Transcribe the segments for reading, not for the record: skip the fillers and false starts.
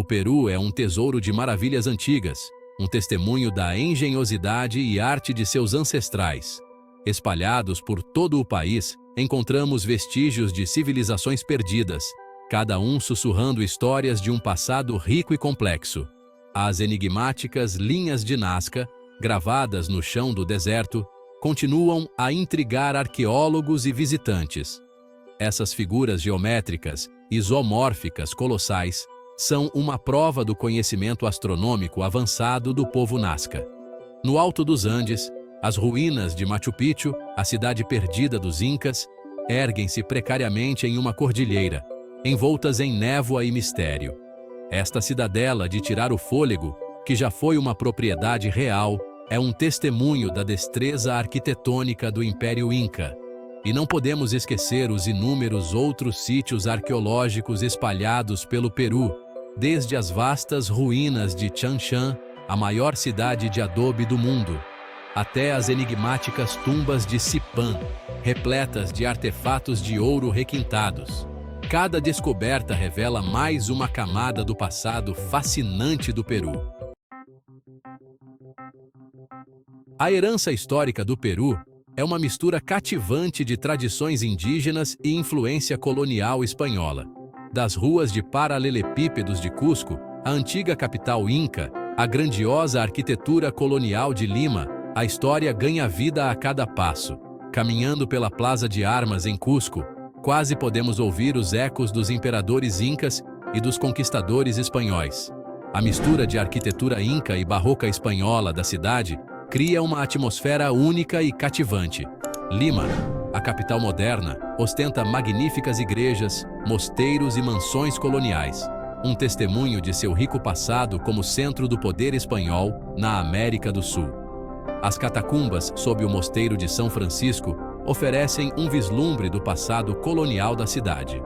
Peru é um tesouro de maravilhas antigas, um testemunho da engenhosidade e arte de seus ancestrais. Espalhados por todo o país, encontramos vestígios de civilizações perdidas, cada um sussurrando histórias de um passado rico e complexo. As enigmáticas linhas de Nazca, gravadas no chão do deserto, continuam a intrigar arqueólogos e visitantes. Essas figuras geométricas, isomórficas colossais, são uma prova do conhecimento astronômico avançado do povo Nazca. No alto dos Andes, as ruínas de Machu Picchu, a cidade perdida dos Incas, erguem-se precariamente em uma cordilheira, envoltas em névoa e mistério. Esta cidadela de tirar o fôlego, que já foi uma propriedade real, é um testemunho da destreza arquitetônica do Império Inca. E não podemos esquecer os inúmeros outros sítios arqueológicos espalhados pelo Peru, desde as vastas ruínas de Chan Chan, a maior cidade de adobe do mundo, até as enigmáticas tumbas de Sipan, repletas de artefatos de ouro requintados. Cada descoberta revela mais uma camada do passado fascinante do Peru. A herança histórica do Peru é uma mistura cativante de tradições indígenas e influência colonial espanhola. Das ruas de paralelepípedos de Cusco, a antiga capital inca, a grandiosa arquitetura colonial de Lima, a história ganha vida a cada passo. Caminhando pela Plaza de Armas em Cusco, quase podemos ouvir os ecos dos imperadores incas e dos conquistadores espanhóis. A mistura de arquitetura inca e barroca espanhola da cidade cria uma atmosfera única e cativante. Lima, a capital moderna, ostenta magníficas igrejas, mosteiros e mansões coloniais, um testemunho de seu rico passado como centro do poder espanhol na América do Sul. As catacumbas sob o Mosteiro de São Francisco oferecem um vislumbre do passado colonial da cidade.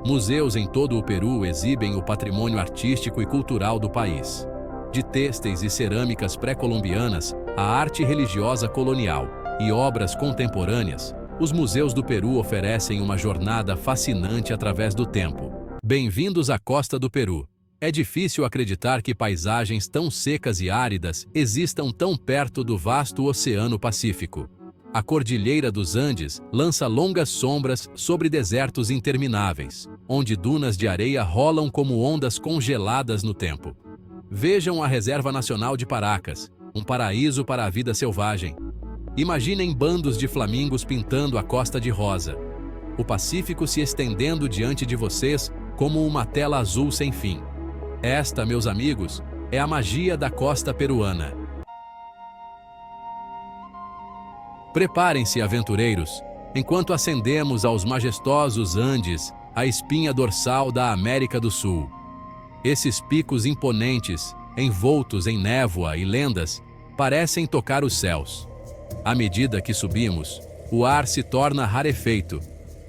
Museus em todo o Peru exibem o patrimônio artístico e cultural do país. De têxteis e cerâmicas pré-colombianas à arte religiosa colonial e obras contemporâneas, os museus do Peru oferecem uma jornada fascinante através do tempo. Bem-vindos à costa do Peru. É difícil acreditar que paisagens tão secas e áridas existam tão perto do vasto Oceano Pacífico. A Cordilheira dos Andes lança longas sombras sobre desertos intermináveis, onde dunas de areia rolam como ondas congeladas no tempo. Vejam a Reserva Nacional de Paracas, um paraíso para a vida selvagem. Imaginem bandos de flamingos pintando a costa de rosa. O Pacífico se estendendo diante de vocês como uma tela azul sem fim. Esta, meus amigos, é a magia da costa peruana. Preparem-se, aventureiros, enquanto ascendemos aos majestosos Andes, a espinha dorsal da América do Sul. Esses picos imponentes, envoltos em névoa e lendas, parecem tocar os céus. À medida que subimos, o ar se torna rarefeito,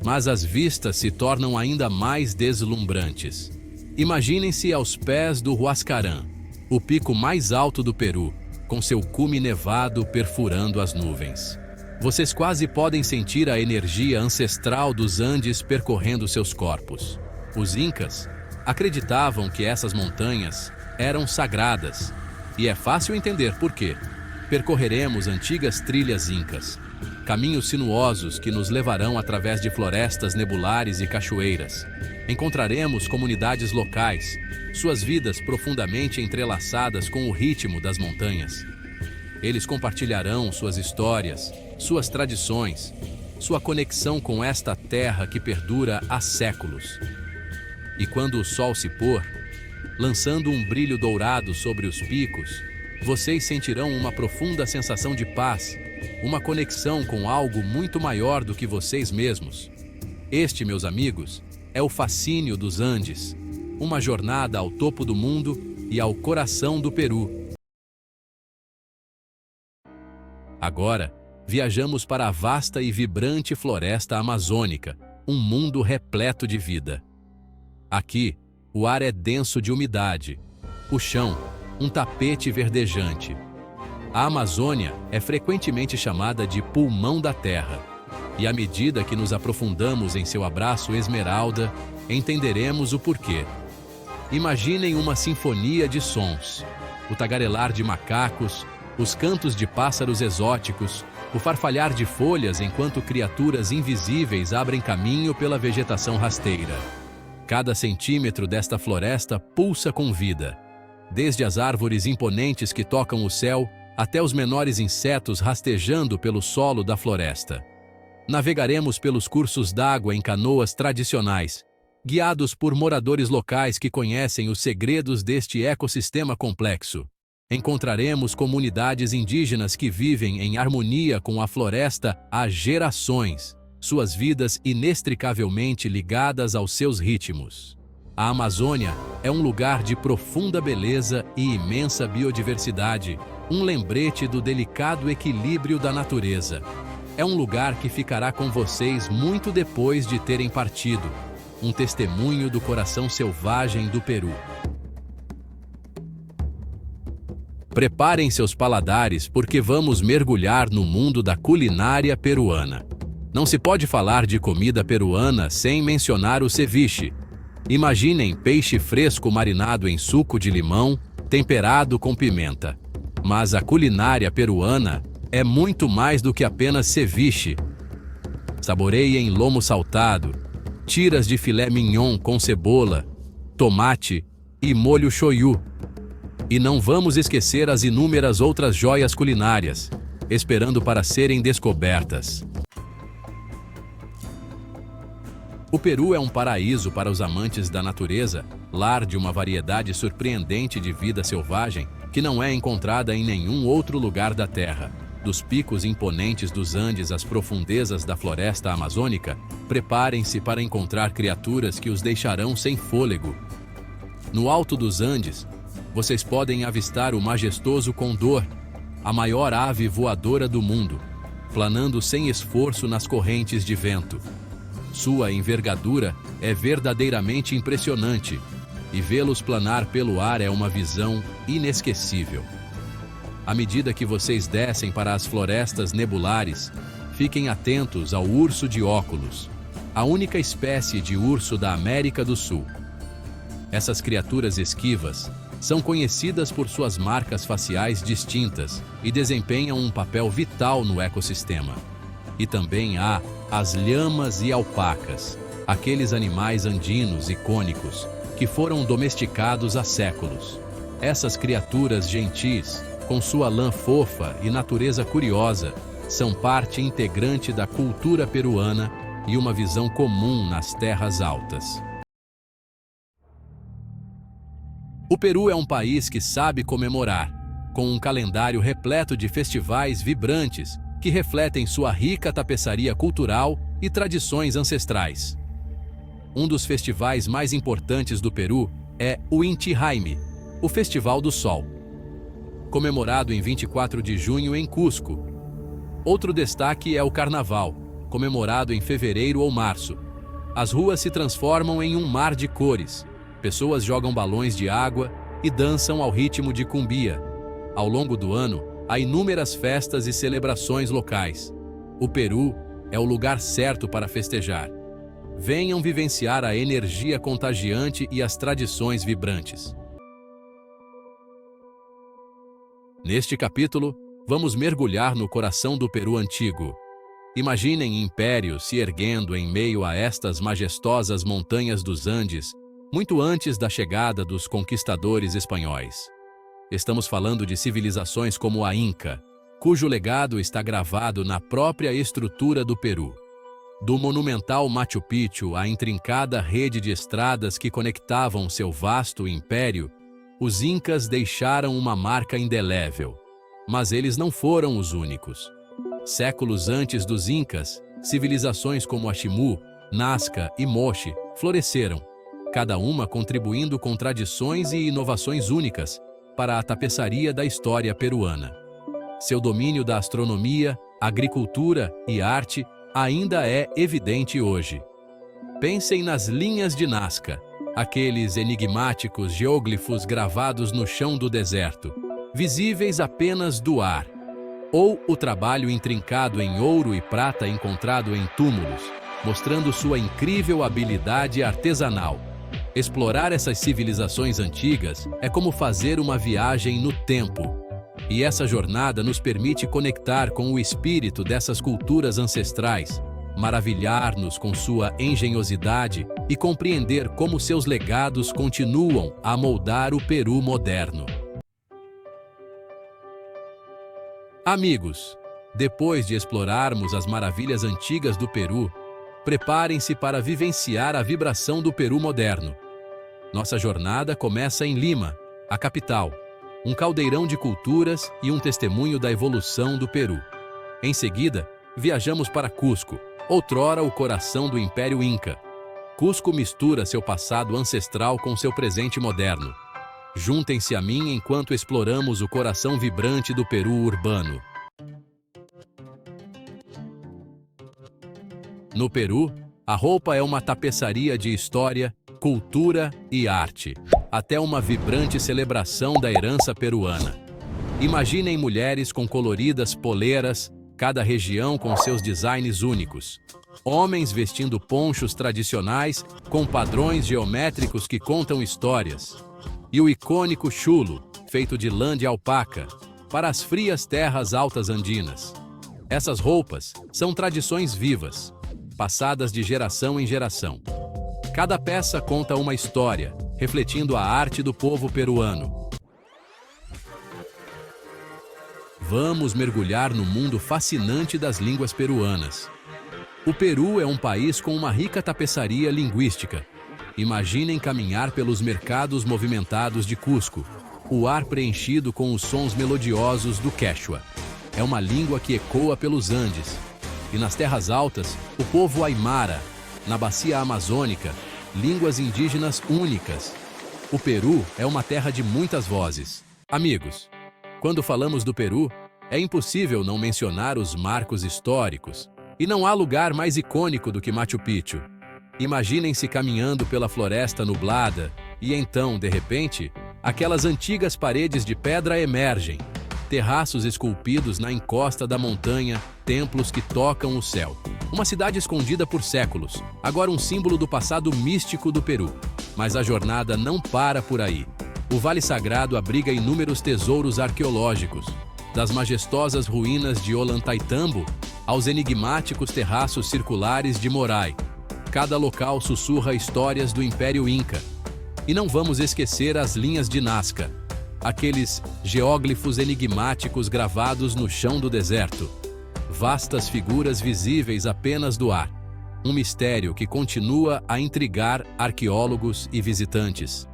mas as vistas se tornam ainda mais deslumbrantes. Imaginem-se aos pés do Huascarán, o pico mais alto do Peru, com seu cume nevado perfurando as nuvens. Vocês quase podem sentir a energia ancestral dos Andes percorrendo seus corpos. Os Incas acreditavam que essas montanhas eram sagradas, e é fácil entender por quê. Percorreremos antigas trilhas incas, caminhos sinuosos que nos levarão através de florestas nebulares e cachoeiras. Encontraremos comunidades locais, suas vidas profundamente entrelaçadas com o ritmo das montanhas. Eles compartilharão suas histórias, suas tradições, sua conexão com esta terra que perdura há séculos. E quando o sol se pôr, lançando um brilho dourado sobre os picos, vocês sentirão uma profunda sensação de paz, uma conexão com algo muito maior do que vocês mesmos. Este, meus amigos, é o fascínio dos Andes, uma jornada ao topo do mundo e ao coração do Peru. Agora, viajamos para a vasta e vibrante floresta amazônica, um mundo repleto de vida. Aqui, o ar é denso de umidade, o chão, um tapete verdejante. A Amazônia é frequentemente chamada de pulmão da terra, e à medida que nos aprofundamos em seu abraço esmeralda, entenderemos o porquê. Imaginem uma sinfonia de sons. O tagarelar de macacos, os cantos de pássaros exóticos, o farfalhar de folhas enquanto criaturas invisíveis abrem caminho pela vegetação rasteira. Cada centímetro desta floresta pulsa com vida, desde as árvores imponentes que tocam o céu até os menores insetos rastejando pelo solo da floresta. Navegaremos pelos cursos d'água em canoas tradicionais, guiados por moradores locais que conhecem os segredos deste ecossistema complexo. Encontraremos comunidades indígenas que vivem em harmonia com a floresta há gerações, suas vidas inextricavelmente ligadas aos seus ritmos. A Amazônia é um lugar de profunda beleza e imensa biodiversidade, um lembrete do delicado equilíbrio da natureza. É um lugar que ficará com vocês muito depois de terem partido, um testemunho do coração selvagem do Peru. Preparem seus paladares porque vamos mergulhar no mundo da culinária peruana. Não se pode falar de comida peruana sem mencionar o ceviche. Imaginem peixe fresco marinado em suco de limão, temperado com pimenta. Mas a culinária peruana é muito mais do que apenas ceviche. Saboreiem lomo saltado, tiras de filé mignon com cebola, tomate e molho shoyu. E não vamos esquecer as inúmeras outras joias culinárias, esperando para serem descobertas. O Peru é um paraíso para os amantes da natureza, lar de uma variedade surpreendente de vida selvagem que não é encontrada em nenhum outro lugar da Terra. Dos picos imponentes dos Andes às profundezas da floresta amazônica, preparem-se para encontrar criaturas que os deixarão sem fôlego. No alto dos Andes, vocês podem avistar o majestoso condor, a maior ave voadora do mundo, planando sem esforço nas correntes de vento. Sua envergadura é verdadeiramente impressionante, e vê-los planar pelo ar é uma visão inesquecível. À medida que vocês descem para as florestas nebulares, fiquem atentos ao urso de óculos, a única espécie de urso da América do Sul. Essas criaturas esquivas são conhecidas por suas marcas faciais distintas e desempenham um papel vital no ecossistema. E também há as lhamas e alpacas, aqueles animais andinos icônicos que foram domesticados há séculos. Essas criaturas gentis, com sua lã fofa e natureza curiosa, são parte integrante da cultura peruana e uma visão comum nas terras altas. O Peru é um país que sabe comemorar, com um calendário repleto de festivais vibrantes que refletem sua rica tapeçaria cultural e tradições ancestrais. Um dos festivais mais importantes do Peru é o Inti Raymi, o Festival do Sol, comemorado em 24 de junho em Cusco. Outro destaque é o Carnaval, comemorado em fevereiro ou março. As ruas se transformam em um mar de cores. Pessoas jogam balões de água e dançam ao ritmo de cumbia. Ao longo do ano, há inúmeras festas e celebrações locais. O Peru é o lugar certo para festejar. Venham vivenciar a energia contagiante e as tradições vibrantes. Neste capítulo, vamos mergulhar no coração do Peru antigo. Imaginem impérios se erguendo em meio a estas majestosas montanhas dos Andes, muito antes da chegada dos conquistadores espanhóis. Estamos falando de civilizações como a Inca, cujo legado está gravado na própria estrutura do Peru. Do monumental Machu Picchu à intrincada rede de estradas que conectavam seu vasto império, os Incas deixaram uma marca indelével. Mas eles não foram os únicos. Séculos antes dos Incas, civilizações como a Ximú, Nazca e Moche floresceram, cada uma contribuindo com tradições e inovações únicas para a tapeçaria da história peruana. Seu domínio da astronomia, agricultura e arte ainda é evidente hoje. Pensem nas linhas de Nazca, aqueles enigmáticos geóglifos gravados no chão do deserto, visíveis apenas do ar, ou o trabalho intrincado em ouro e prata encontrado em túmulos, mostrando sua incrível habilidade artesanal. Explorar essas civilizações antigas é como fazer uma viagem no tempo. E essa jornada nos permite conectar com o espírito dessas culturas ancestrais, maravilhar-nos com sua engenhosidade e compreender como seus legados continuam a moldar o Peru moderno. Amigos, depois de explorarmos as maravilhas antigas do Peru, preparem-se para vivenciar a vibração do Peru moderno. Nossa jornada começa em Lima, a capital, um caldeirão de culturas e um testemunho da evolução do Peru. Em seguida, viajamos para Cusco, outrora o coração do Império Inca. Cusco mistura seu passado ancestral com seu presente moderno. Juntem-se a mim enquanto exploramos o coração vibrante do Peru urbano. No Peru, a roupa é uma tapeçaria de história, cultura e arte, até uma vibrante celebração da herança peruana. Imaginem mulheres com coloridas poleiras, cada região com seus designs únicos. Homens vestindo ponchos tradicionais com padrões geométricos que contam histórias. E o icônico chulo, feito de lã de alpaca, para as frias terras altas andinas. Essas roupas são tradições vivas, passadas de geração em geração. Cada peça conta uma história, refletindo a arte do povo peruano. Vamos mergulhar no mundo fascinante das línguas peruanas. O Peru é um país com uma rica tapeçaria linguística. Imaginem caminhar pelos mercados movimentados de Cusco, o ar preenchido com os sons melodiosos do Quechua. É uma língua que ecoa pelos Andes. E nas terras altas, o povo aimara. Na bacia amazônica, línguas indígenas únicas. O Peru é uma terra de muitas vozes. Amigos, quando falamos do Peru, é impossível não mencionar os marcos históricos. E não há lugar mais icônico do que Machu Picchu. Imaginem-se caminhando pela floresta nublada e então, de repente, aquelas antigas paredes de pedra emergem. Terraços esculpidos na encosta da montanha, templos que tocam o céu. Uma cidade escondida por séculos, agora um símbolo do passado místico do Peru. Mas a jornada não para por aí. O Vale Sagrado abriga inúmeros tesouros arqueológicos, das majestosas ruínas de Ollantaytambo aos enigmáticos terraços circulares de Morai. Cada local sussurra histórias do Império Inca. E não vamos esquecer as linhas de Nazca, aqueles geóglifos enigmáticos gravados no chão do deserto. Vastas figuras visíveis apenas do ar. Um mistério que continua a intrigar arqueólogos e visitantes.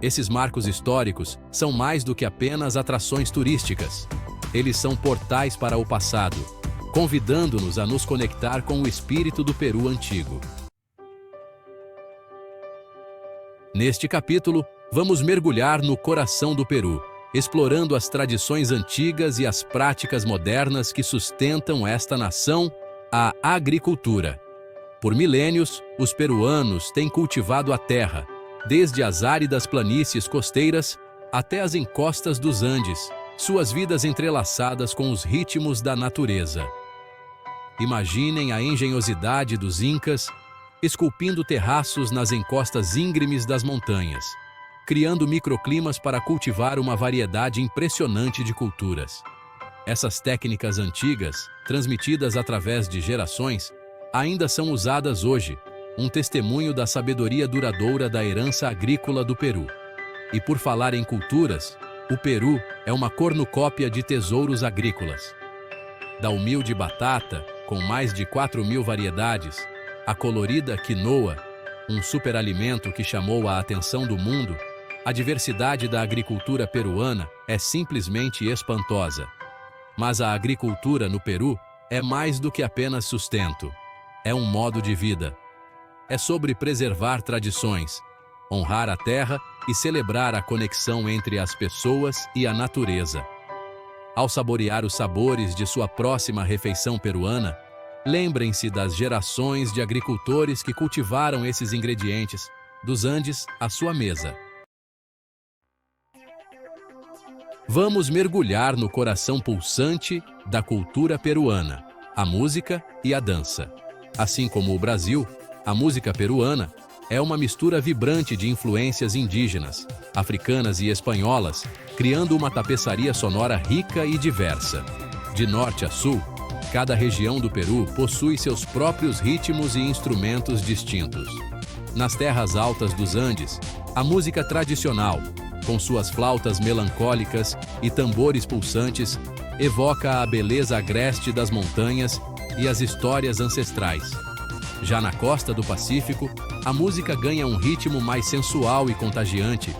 Esses marcos históricos são mais do que apenas atrações turísticas. Eles são portais para o passado, convidando-nos a nos conectar com o espírito do Peru antigo. Neste capítulo, vamos mergulhar no coração do Peru, explorando as tradições antigas e as práticas modernas que sustentam esta nação, a agricultura. Por milênios, os peruanos têm cultivado a terra, desde as áridas planícies costeiras até as encostas dos Andes, suas vidas entrelaçadas com os ritmos da natureza. Imaginem a engenhosidade dos incas, esculpindo terraços nas encostas íngremes das montanhas, criando microclimas para cultivar uma variedade impressionante de culturas. Essas técnicas antigas, transmitidas através de gerações, ainda são usadas hoje, um testemunho da sabedoria duradoura da herança agrícola do Peru. E por falar em culturas, o Peru é uma cornucópia de tesouros agrícolas. Da humilde batata, com mais de 4.000 variedades, a colorida quinoa, um superalimento que chamou a atenção do mundo, a diversidade da agricultura peruana é simplesmente espantosa. Mas a agricultura no Peru é mais do que apenas sustento. É um modo de vida. É sobre preservar tradições, honrar a terra e celebrar a conexão entre as pessoas e a natureza. Ao saborear os sabores de sua próxima refeição peruana, lembrem-se das gerações de agricultores que cultivaram esses ingredientes, dos Andes à sua mesa. Vamos mergulhar no coração pulsante da cultura peruana, a música e a dança. Assim como o Brasil, a música peruana é uma mistura vibrante de influências indígenas, africanas e espanholas, criando uma tapeçaria sonora rica e diversa. De norte a sul, cada região do Peru possui seus próprios ritmos e instrumentos distintos. Nas terras altas dos Andes, a música tradicional, com suas flautas melancólicas e tambores pulsantes, evoca a beleza agreste das montanhas e as histórias ancestrais. Já na costa do Pacífico, a música ganha um ritmo mais sensual e contagiante,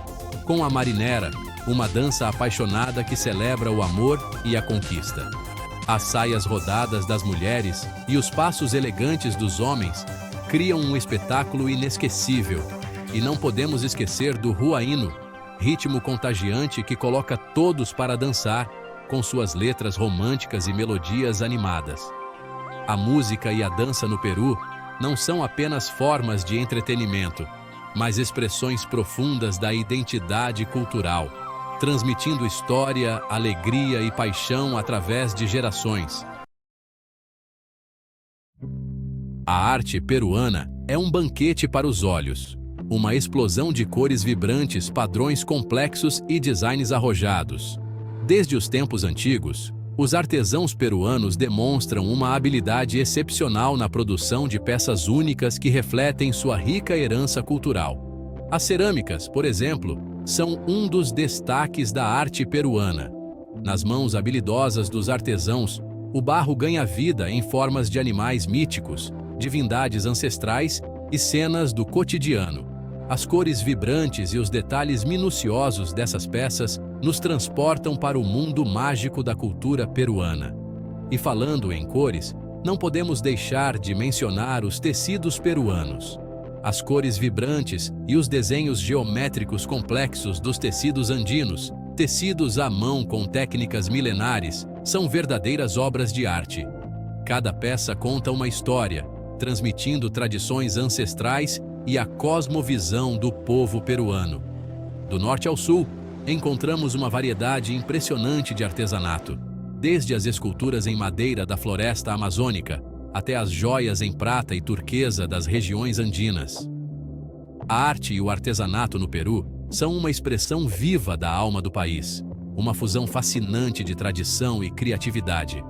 com a marinera, uma dança apaixonada que celebra o amor e a conquista. As saias rodadas das mulheres e os passos elegantes dos homens criam um espetáculo inesquecível. E não podemos esquecer do huaíno, ritmo contagiante que coloca todos para dançar, com suas letras românticas e melodias animadas. A música e a dança no Peru não são apenas formas de entretenimento, mas expressões profundas da identidade cultural, transmitindo história, alegria e paixão através de gerações. A arte peruana é um banquete para os olhos, uma explosão de cores vibrantes, padrões complexos e designs arrojados. Desde os tempos antigos, os artesãos peruanos demonstram uma habilidade excepcional na produção de peças únicas que refletem sua rica herança cultural. As cerâmicas, por exemplo, são um dos destaques da arte peruana. Nas mãos habilidosas dos artesãos, o barro ganha vida em formas de animais míticos, divindades ancestrais e cenas do cotidiano. As cores vibrantes e os detalhes minuciosos dessas peças nos transportam para o mundo mágico da cultura peruana. E falando em cores, não podemos deixar de mencionar os tecidos peruanos. As cores vibrantes e os desenhos geométricos complexos dos tecidos andinos, tecidos à mão com técnicas milenares, são verdadeiras obras de arte. Cada peça conta uma história, transmitindo tradições ancestrais e a cosmovisão do povo peruano. Do norte ao sul, encontramos uma variedade impressionante de artesanato, desde as esculturas em madeira da floresta amazônica até as joias em prata e turquesa das regiões andinas. A arte e o artesanato no Peru são uma expressão viva da alma do país, uma fusão fascinante de tradição e criatividade.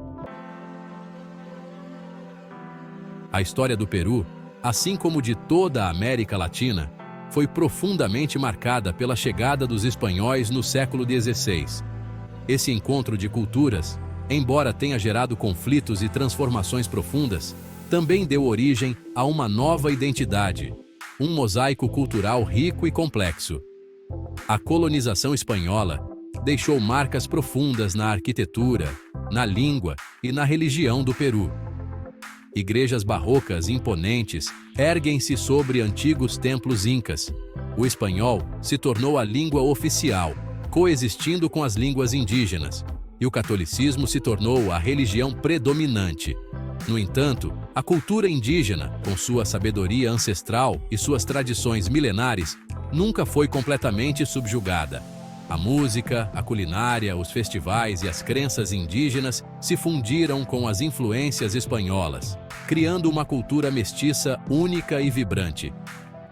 A história do Peru, assim como de toda a América Latina, foi profundamente marcada pela chegada dos espanhóis no século XVI. Esse encontro de culturas, embora tenha gerado conflitos e transformações profundas, também deu origem a uma nova identidade, um mosaico cultural rico e complexo. A colonização espanhola deixou marcas profundas na arquitetura, na língua e na religião do Peru. Igrejas barrocas imponentes erguem-se sobre antigos templos incas. O espanhol se tornou a língua oficial, coexistindo com as línguas indígenas, e o catolicismo se tornou a religião predominante. No entanto, a cultura indígena, com sua sabedoria ancestral e suas tradições milenares, nunca foi completamente subjugada. A música, a culinária, os festivais e as crenças indígenas se fundiram com as influências espanholas, criando uma cultura mestiça única e vibrante.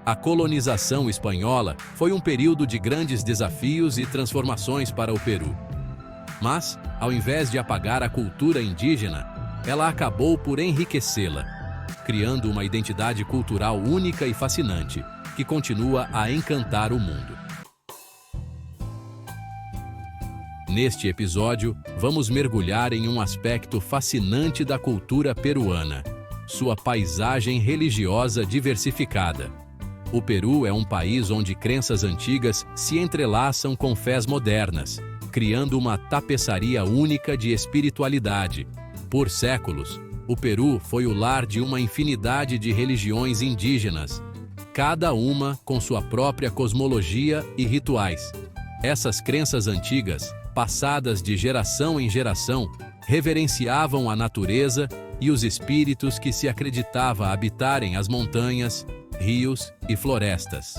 A colonização espanhola foi um período de grandes desafios e transformações para o Peru. Mas, ao invés de apagar a cultura indígena, ela acabou por enriquecê-la, criando uma identidade cultural única e fascinante, que continua a encantar o mundo. Neste episódio, vamos mergulhar em um aspecto fascinante da cultura peruana: sua paisagem religiosa diversificada. O Peru é um país onde crenças antigas se entrelaçam com fés modernas, criando uma tapeçaria única de espiritualidade. Por séculos, o Peru foi o lar de uma infinidade de religiões indígenas, cada uma com sua própria cosmologia e rituais. Essas crenças antigas, passadas de geração em geração, reverenciavam a natureza e os espíritos que se acreditava habitarem as montanhas, rios e florestas.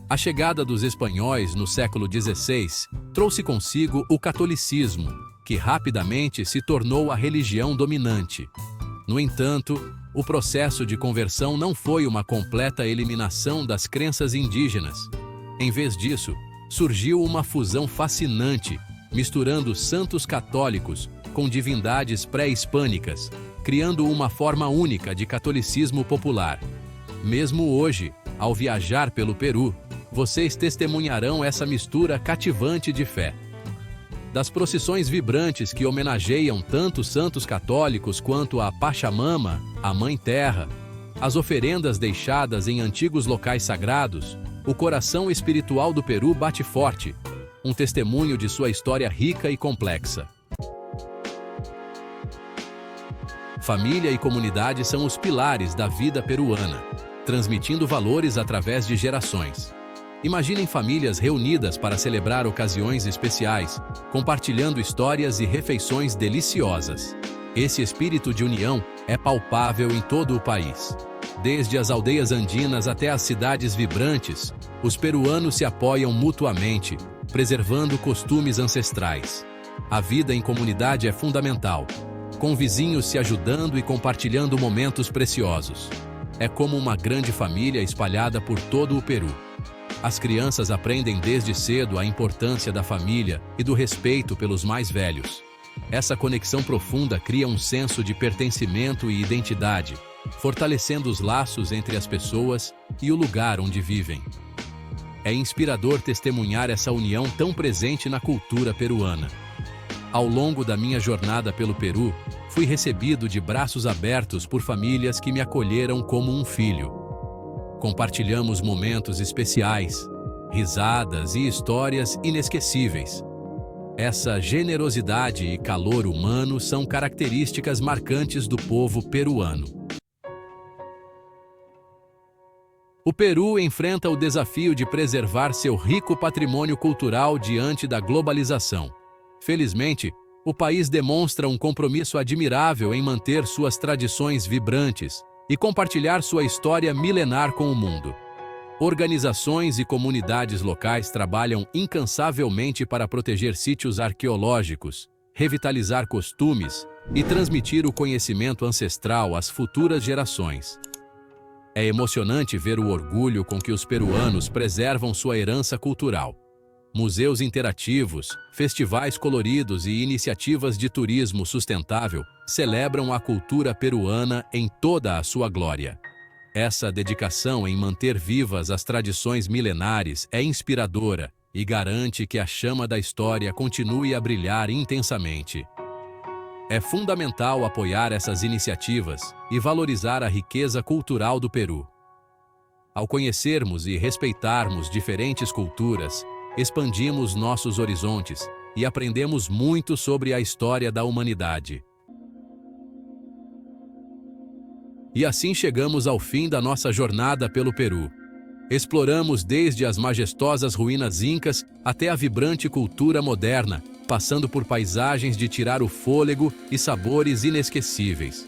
A chegada dos espanhóis no século XVI trouxe consigo o catolicismo, que rapidamente se tornou a religião dominante. No entanto, o processo de conversão não foi uma completa eliminação das crenças indígenas. Em vez disso, surgiu uma fusão fascinante, misturando santos católicos com divindades pré-hispânicas, criando uma forma única de catolicismo popular. Mesmo hoje, ao viajar pelo Peru, vocês testemunharão essa mistura cativante de fé. Das procissões vibrantes que homenageiam tanto santos católicos quanto a Pachamama, a Mãe Terra, as oferendas deixadas em antigos locais sagrados, o coração espiritual do Peru bate forte, um testemunho de sua história rica e complexa. Família e comunidade são os pilares da vida peruana, transmitindo valores através de gerações. Imaginem famílias reunidas para celebrar ocasiões especiais, compartilhando histórias e refeições deliciosas. Esse espírito de união é palpável em todo o país. Desde as aldeias andinas até as cidades vibrantes, os peruanos se apoiam mutuamente, preservando costumes ancestrais. A vida em comunidade é fundamental, com vizinhos se ajudando e compartilhando momentos preciosos. É como uma grande família espalhada por todo o Peru. As crianças aprendem desde cedo a importância da família e do respeito pelos mais velhos. Essa conexão profunda cria um senso de pertencimento e identidade, fortalecendo os laços entre as pessoas e o lugar onde vivem. É inspirador testemunhar essa união tão presente na cultura peruana. Ao longo da minha jornada pelo Peru, fui recebido de braços abertos por famílias que me acolheram como um filho. Compartilhamos momentos especiais, risadas e histórias inesquecíveis. Essa generosidade e calor humano são características marcantes do povo peruano. O Peru enfrenta o desafio de preservar seu rico patrimônio cultural diante da globalização. Felizmente, o país demonstra um compromisso admirável em manter suas tradições vibrantes e compartilhar sua história milenar com o mundo. Organizações e comunidades locais trabalham incansavelmente para proteger sítios arqueológicos, revitalizar costumes e transmitir o conhecimento ancestral às futuras gerações. É emocionante ver o orgulho com que os peruanos preservam sua herança cultural. Museus interativos, festivais coloridos e iniciativas de turismo sustentável celebram a cultura peruana em toda a sua glória. Essa dedicação em manter vivas as tradições milenares é inspiradora e garante que a chama da história continue a brilhar intensamente. É fundamental apoiar essas iniciativas e valorizar a riqueza cultural do Peru. Ao conhecermos e respeitarmos diferentes culturas, expandimos nossos horizontes e aprendemos muito sobre a história da humanidade. E assim chegamos ao fim da nossa jornada pelo Peru. Exploramos desde as majestosas ruínas incas até a vibrante cultura moderna, passando por paisagens de tirar o fôlego e sabores inesquecíveis.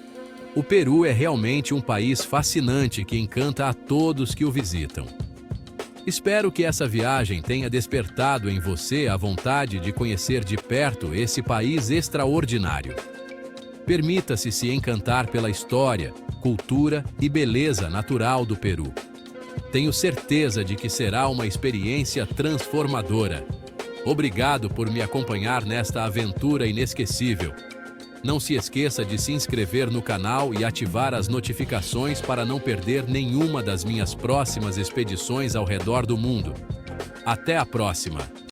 O Peru é realmente um país fascinante que encanta a todos que o visitam. Espero que essa viagem tenha despertado em você a vontade de conhecer de perto esse país extraordinário. Permita-se se encantar pela história, cultura e beleza natural do Peru. Tenho certeza de que será uma experiência transformadora. Obrigado por me acompanhar nesta aventura inesquecível. Não se esqueça de se inscrever no canal e ativar as notificações para não perder nenhuma das minhas próximas expedições ao redor do mundo. Até a próxima!